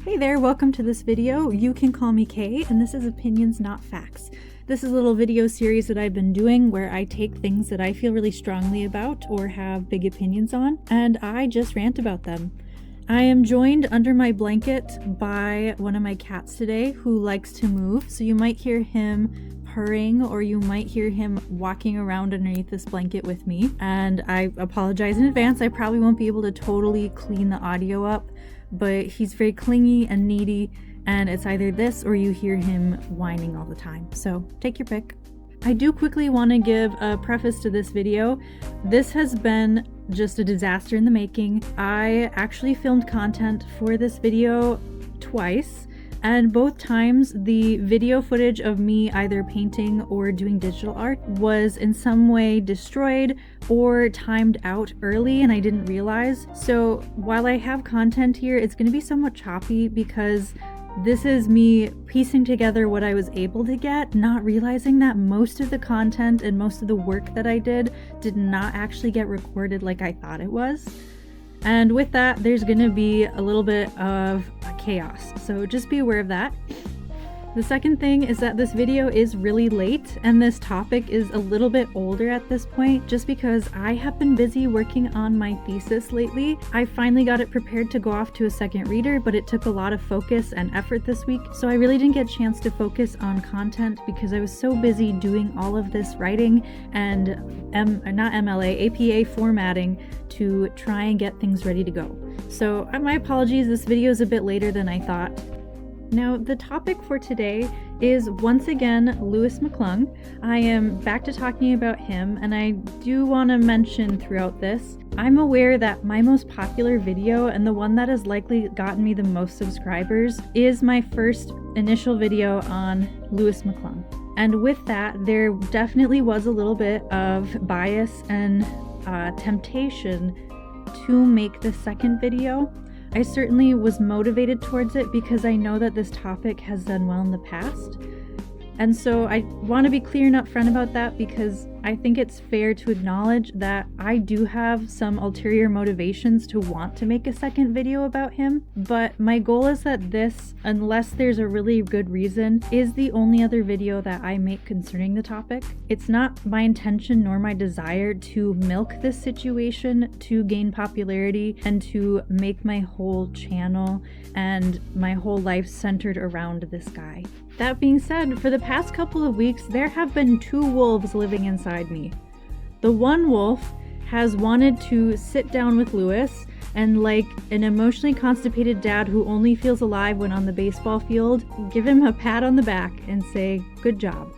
Hey there, welcome to this video. You can call me Kay, and this is Opinions Not Facts. This is a little video series that I've been doing where I take things that I feel really strongly about or have big opinions on, and I just rant about them. I am joined under my blanket by one of my cats today who likes to move, so you might hear him purring or you might hear him walking around underneath this blanket with me, and I apologize in advance. I probably won't be able to totally clean the audio up, but he's very clingy and needy, and it's either this or you hear him whining all the time, so take your pick. I do quickly want to give a preface to this video. This has been just a disaster in the making. I actually filmed content for this video twice, and both times the video footage of me either painting or doing digital art was in some way destroyed or timed out early and I didn't realize. So while I have content here, it's going to be somewhat choppy because this is me piecing together what I was able to get, not realizing that most of the content and most of the work that I did not actually get recorded like I thought it was. And with that, there's gonna be a little bit of chaos, so just be aware of that. The second thing is that this video is really late and this topic is a little bit older at this point just because I have been busy working on my thesis lately. I finally got it prepared to go off to a second reader, but it took a lot of focus and effort this week, so I really didn't get a chance to focus on content because I was so busy doing all of this writing and APA formatting to try and get things ready to go. So my apologies, this video is a bit later than I thought. Now, the topic for today is once again Louis McClung. I am back to talking about him, and I do want to mention throughout this, I'm aware that my most popular video and the one that has likely gotten me the most subscribers is my first initial video on Louis McClung. And with that, there definitely was a little bit of bias and temptation to make the second video. I certainly was motivated towards it because I know that this topic has done well in the past. And so I want to be clear and upfront about that because I think it's fair to acknowledge that I do have some ulterior motivations to want to make a second video about him. But my goal is that this, unless there's a really good reason, is the only other video that I make concerning the topic. It's not my intention nor my desire to milk this situation to gain popularity and to make my whole channel and my whole life centered around this guy. That being said, for the past couple of weeks, there have been two wolves living inside me. The one wolf has wanted to sit down with Louis and, like an emotionally constipated dad who only feels alive when on the baseball field, give him a pat on the back and say, "Good job."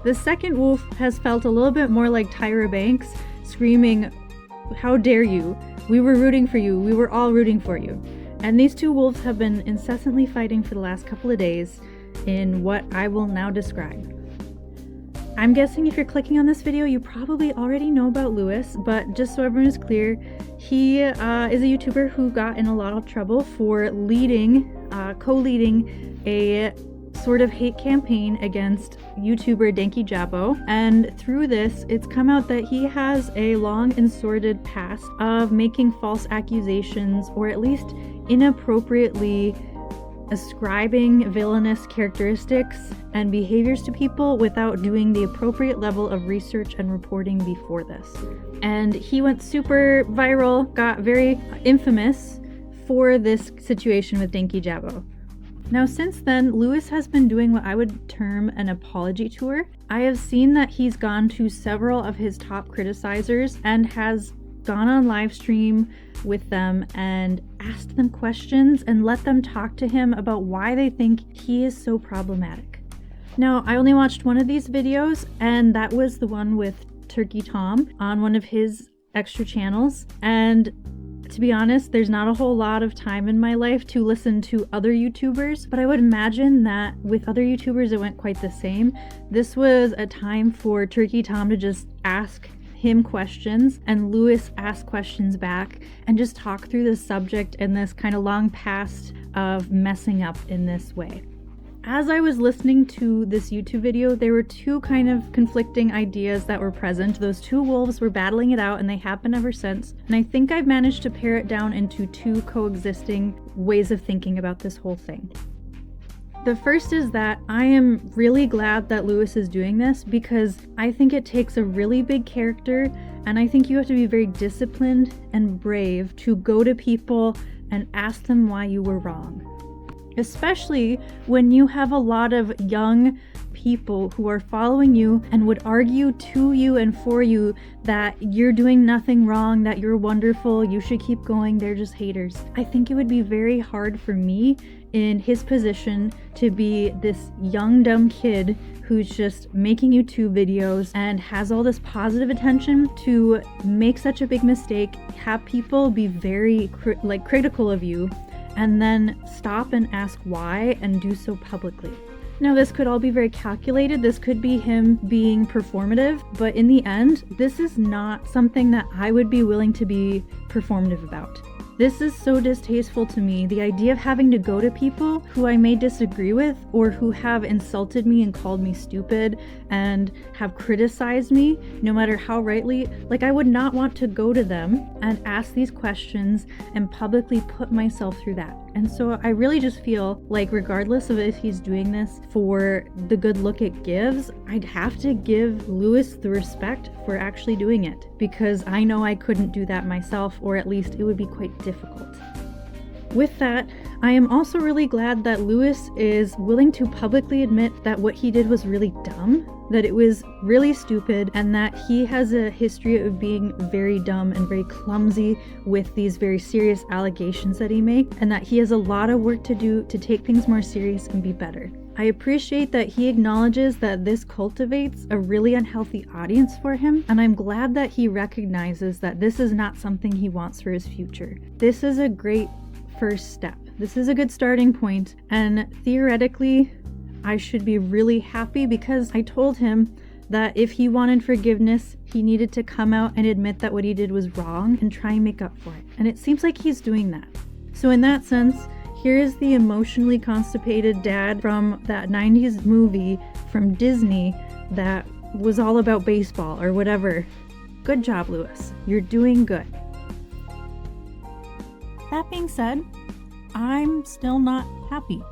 The second wolf has felt a little bit more like Tyra Banks, screaming, "How dare you? We were rooting for you. We were all rooting for you." And these two wolves have been incessantly fighting for the last couple of days in what I will now describe. I'm guessing if you're clicking on this video, you probably already know about Louis, but just so everyone is clear, he is a YouTuber who got in a lot of trouble for co-leading a sort of hate campaign against YouTuber Danky Jabbo, and through this, it's come out that he has a long and sordid past of making false accusations, or at least inappropriately ascribing villainous characteristics and behaviors to people without doing the appropriate level of research and reporting before this. And he went super viral, got very infamous for this situation with Danky Jabbo. Now, since then, Louis has been doing what I would term an apology tour. I have seen that he's gone to several of his top criticizers and has gone on live stream with them and asked them questions and let them talk to him about why they think he is so problematic. Now, I only watched one of these videos, and that was the one with Turkey Tom on one of his extra channels. And to be honest, there's not a whole lot of time in my life to listen to other YouTubers, but I would imagine that with other YouTubers it went quite the same. This was a time for Turkey Tom to just ask him questions and Louis ask questions back and just talk through this subject and this kind of long past of messing up in this way. As I was listening to this YouTube video, there were two kind of conflicting ideas that were present. Those two wolves were battling it out, and they have been ever since. And I think I've managed to pare it down into two coexisting ways of thinking about this whole thing. The first is that I am really glad that Lewis is doing this, because I think it takes a really big character, and I think you have to be very disciplined and brave to go to people and ask them why you were wrong. Especially when you have a lot of young people who are following you and would argue to you and for you that you're doing nothing wrong, that you're wonderful, you should keep going, they're just haters. I think it would be very hard for me in his position to be this young dumb kid who's just making YouTube videos and has all this positive attention to make such a big mistake, have people be very critical of you, and then stop and ask why and do so publicly. Now, this could all be very calculated. This could be him being performative, but in the end, this is not something that I would be willing to be performative about. This is so distasteful to me, the idea of having to go to people who I may disagree with or who have insulted me and called me stupid and have criticized me, no matter how rightly. Like, I would not want to go to them and ask these questions and publicly put myself through that. And so I really just feel like, regardless of if he's doing this for the good look it gives, I'd have to give Lewis the respect for actually doing it, because I know I couldn't do that myself, or at least it would be quite difficult. With that, I am also really glad that Lewis is willing to publicly admit that what he did was really dumb, that it was really stupid, and that he has a history of being very dumb and very clumsy with these very serious allegations that he makes, and that he has a lot of work to do to take things more serious and be better. I appreciate that he acknowledges that this cultivates a really unhealthy audience for him, and I'm glad that he recognizes that this is not something he wants for his future. This is a great first step. This is a good starting point, and theoretically, I should be really happy, because I told him that if he wanted forgiveness, he needed to come out and admit that what he did was wrong and try and make up for it. And it seems like he's doing that. So in that sense, here is the emotionally constipated dad from that 90s movie from Disney that was all about baseball or whatever. Good job, Lewis. You're doing good. That being said, I'm still not happy.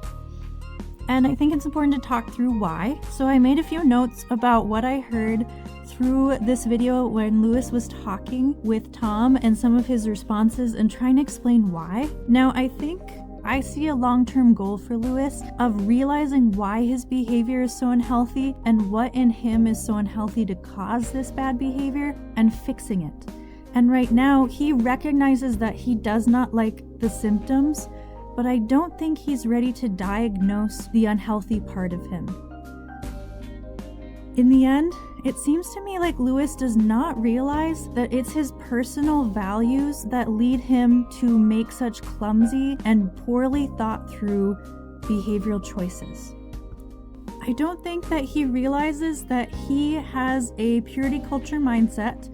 And I think it's important to talk through why. So I made a few notes about what I heard through this video when Lewis was talking with Tom and some of his responses and trying to explain why. Now, I think I see a long-term goal for Lewis of realizing why his behavior is so unhealthy and what in him is so unhealthy to cause this bad behavior, and fixing it. And right now, he recognizes that he does not like the symptoms, but I don't think he's ready to diagnose the unhealthy part of him. In the end, it seems to me like Lewis does not realize that it's his personal values that lead him to make such clumsy and poorly thought through behavioral choices. I don't think that he realizes that he has a purity culture mindset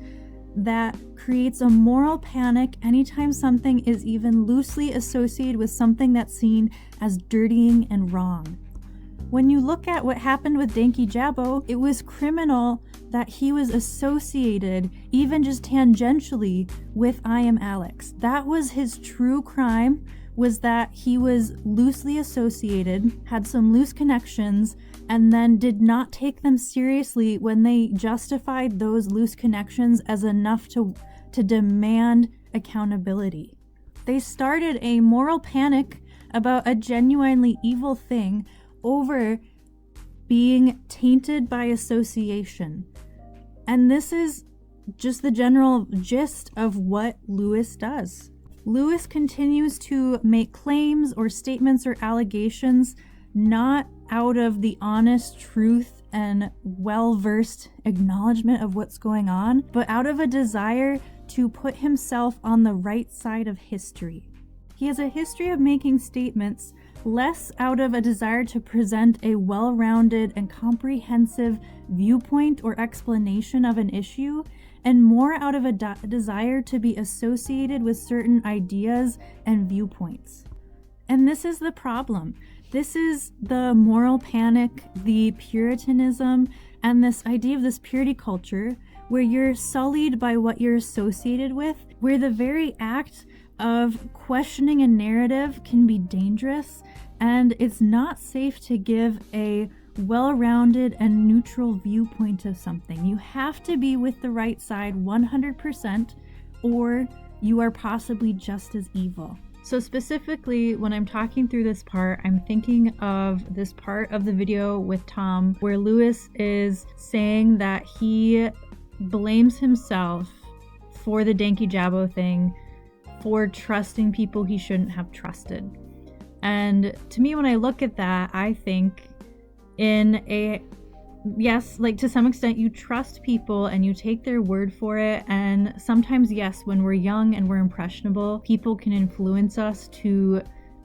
that creates a moral panic anytime something is even loosely associated with something that's seen as dirtying and wrong. When you look at what happened with Danky Jabbo, it was criminal that he was associated, even just tangentially, with I Am Alex. That was his true crime, was that he was loosely associated, had some loose connections, and then did not take them seriously when they justified those loose connections as enough to demand accountability. They started a moral panic about a genuinely evil thing over being tainted by association. And this is just the general gist of what Lewis does. Lewis continues to make claims or statements or allegations not out of the honest truth and well-versed acknowledgement of what's going on, but out of a desire to put himself on the right side of history. He has a history of making statements less out of a desire to present a well-rounded and comprehensive viewpoint or explanation of an issue, and more out of a desire to be associated with certain ideas and viewpoints. And this is the problem. This is the moral panic, the Puritanism, and this idea of this purity culture where you're sullied by what you're associated with, where the very act of questioning a narrative can be dangerous, and it's not safe to give a well-rounded and neutral viewpoint of something. You have to be with the right side 100%, or you are possibly just as evil. So specifically, when I'm talking through this part, I'm thinking of this part of the video with Tom where Lewis is saying that he blames himself for the Danky Jabbo thing, for trusting people he shouldn't have trusted. And to me, when I look at that, I think yes, like to some extent you trust people and you take their word for it. And sometimes, yes, when we're young and we're impressionable, people can influence us to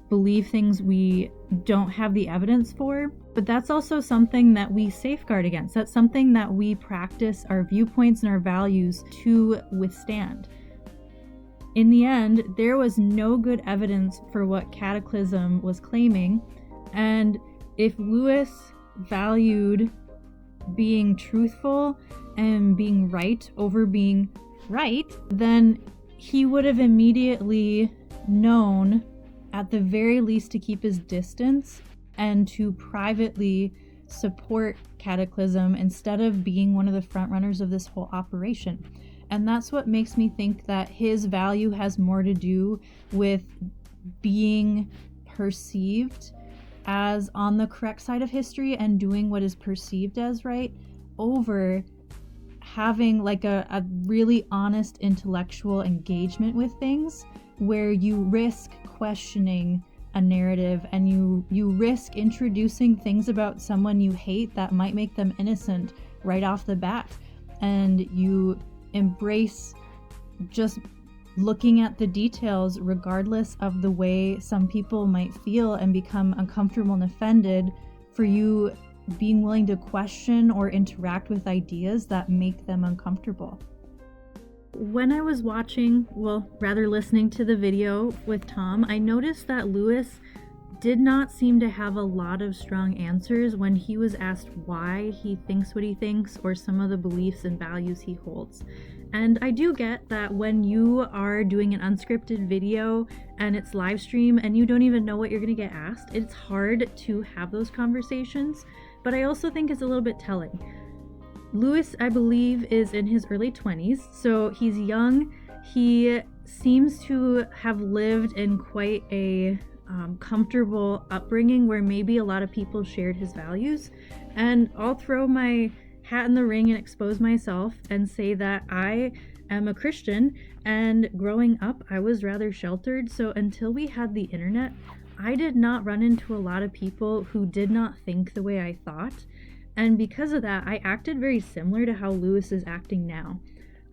believe things we don't have the evidence for. But that's also something that we safeguard against. That's something that we practice our viewpoints and our values to withstand. In the end, there was no good evidence for what Cataclysm was claiming. And if Lewis valued being truthful and being right over being right, then he would have immediately known, at the very least, to keep his distance and to privately support Cataclysm instead of being one of the front runners of this whole operation. And that's what makes me think that his value has more to do with being perceived as on the correct side of history and doing what is perceived as right, over having like a really honest intellectual engagement with things where you risk questioning a narrative and you risk introducing things about someone you hate that might make them innocent right off the bat, and you embrace just looking at the details regardless of the way some people might feel and become uncomfortable and offended for you being willing to question or interact with ideas that make them uncomfortable. When I was listening to the video with Tom, I noticed that Lewis did not seem to have a lot of strong answers when he was asked why he thinks what he thinks or some of the beliefs and values he holds. And I do get that when you are doing an unscripted video and it's live stream and you don't even know what you're going to get asked, it's hard to have those conversations. But I also think it's a little bit telling. Lewis, I believe, is in his early 20s, so he's young. He seems to have lived in quite a comfortable upbringing where maybe a lot of people shared his values. And I'll throw my hat in the ring and expose myself and say that I am a Christian, and growing up I was rather sheltered, so until we had the internet I did not run into a lot of people who did not think the way I thought, and because of that I acted very similar to how Lewis is acting now.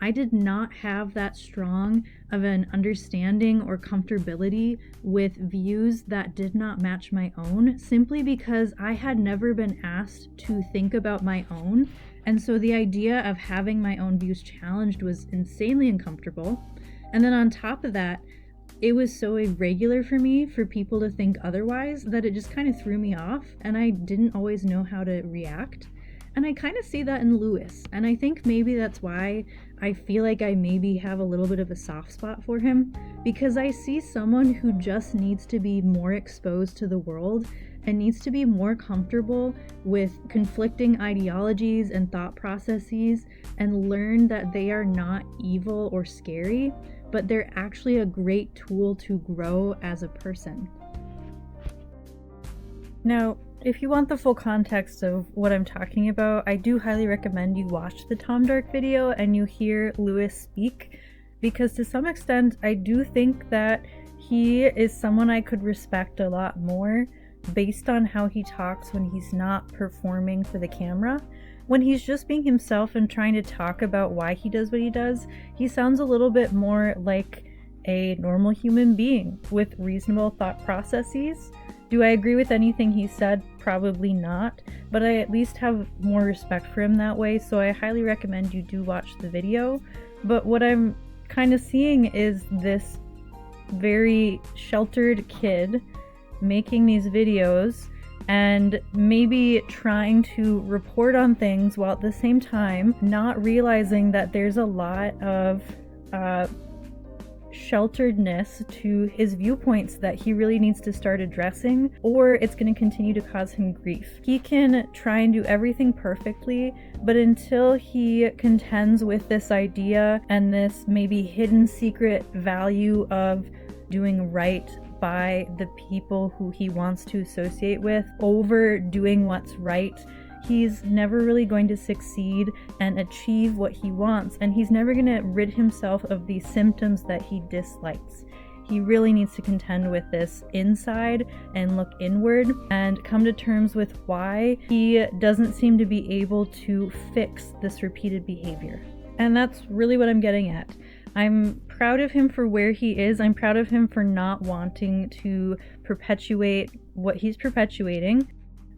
I did not have that strong of an understanding or comfortability with views that did not match my own, simply because I had never been asked to think about my own. And so the idea of having my own views challenged was insanely uncomfortable. And then on top of that, it was so irregular for me for people to think otherwise that it just kind of threw me off, and I didn't always know how to react. And I kind of see that in Lewis, and I think maybe that's why I feel like I maybe have a little bit of a soft spot for him, because I see someone who just needs to be more exposed to the world and needs to be more comfortable with conflicting ideologies and thought processes and learn that they are not evil or scary, but they're actually a great tool to grow as a person. Now, if you want the full context of what I'm talking about, I do highly recommend you watch the Tom Dark video and you hear Lewis speak, because to some extent I do think that he is someone I could respect a lot more based on how he talks when he's not performing for the camera. When he's just being himself and trying to talk about why he does what he does, he sounds a little bit more like a normal human being with reasonable thought processes. Do I agree with anything he said? Probably not, but I at least have more respect for him that way, so I highly recommend you do watch the video. But what I'm kind of seeing is this very sheltered kid making these videos and maybe trying to report on things while at the same time not realizing that there's a lot of shelteredness to his viewpoints that he really needs to start addressing, or it's going to continue to cause him grief. He can try and do everything perfectly, but until he contends with this idea and this maybe hidden secret value of doing right by the people who he wants to associate with over doing what's right, he's never really going to succeed and achieve what he wants, and he's never going to rid himself of these symptoms that he dislikes. He really needs to contend with this inside and look inward and come to terms with why he doesn't seem to be able to fix this repeated behavior. And that's really what I'm getting at. I'm proud of him for where he is. I'm proud of him for not wanting to perpetuate what he's perpetuating,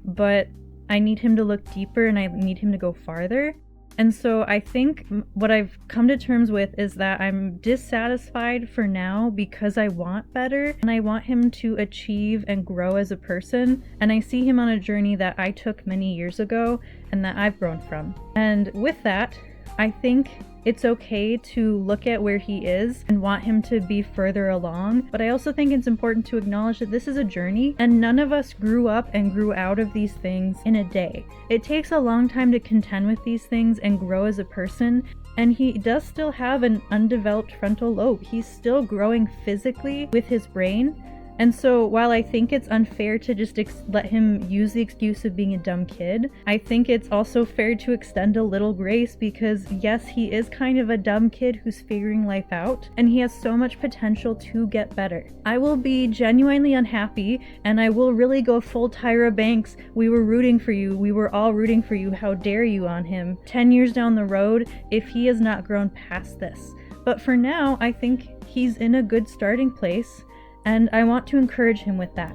but I need him to look deeper and I need him to go farther. And so I think what I've come to terms with is that I'm dissatisfied for now because I want better and I want him to achieve and grow as a person. And I see him on a journey that I took many years ago and that I've grown from. And with that, I think it's okay to look at where he is and want him to be further along, but I also think it's important to acknowledge that this is a journey and none of us grew up and grew out of these things in a day. It takes a long time to contend with these things and grow as a person, and he does still have an undeveloped frontal lobe. He's still growing physically with his brain. And so while I think it's unfair to just let him use the excuse of being a dumb kid, I think it's also fair to extend a little grace because yes, he is kind of a dumb kid who's figuring life out and he has so much potential to get better. I will be genuinely unhappy and I will really go full Tyra Banks. We were rooting for you. We were all rooting for you. How dare you on him 10 years down the road if he has not grown past this. But for now, I think he's in a good starting place. And I want to encourage him with that.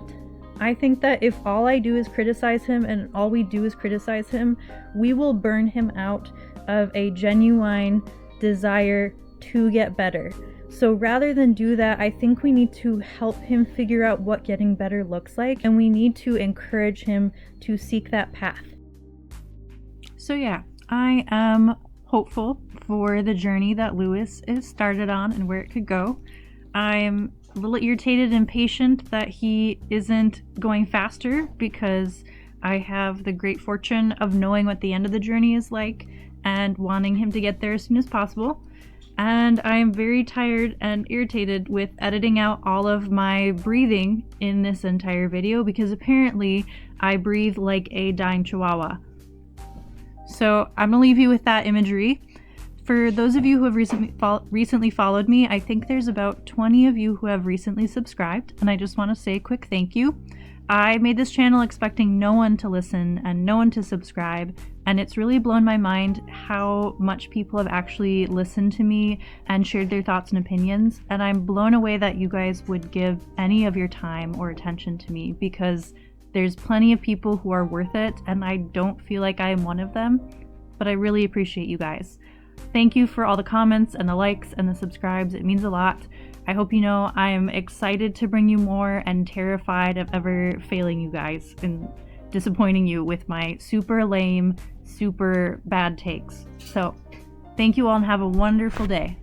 I think that if all I do is criticize him and all we do is criticize him, we will burn him out of a genuine desire to get better. So rather than do that, I think we need to help him figure out what getting better looks like, and we need to encourage him to seek that path. So yeah, I am hopeful for the journey that Lewis is started on and where it could go. I'm a little irritated and impatient that he isn't going faster because I have the great fortune of knowing what the end of the journey is like and wanting him to get there as soon as possible. And I am very tired and irritated with editing out all of my breathing in this entire video because apparently I breathe like a dying chihuahua. So I'm gonna leave you with that imagery. For those of you who have recently followed me, I think there's about 20 of you who have recently subscribed, and I just want to say a quick thank you. I made this channel expecting no one to listen and no one to subscribe, and it's really blown my mind how much people have actually listened to me and shared their thoughts and opinions, and I'm blown away that you guys would give any of your time or attention to me because there's plenty of people who are worth it, and I don't feel like I am one of them, but I really appreciate you guys. Thank you for all the comments and the likes and the subscribes. It means a lot. I hope you know I am excited to bring you more and terrified of ever failing you guys and disappointing you with my super lame, super bad takes. So thank you all and have a wonderful day.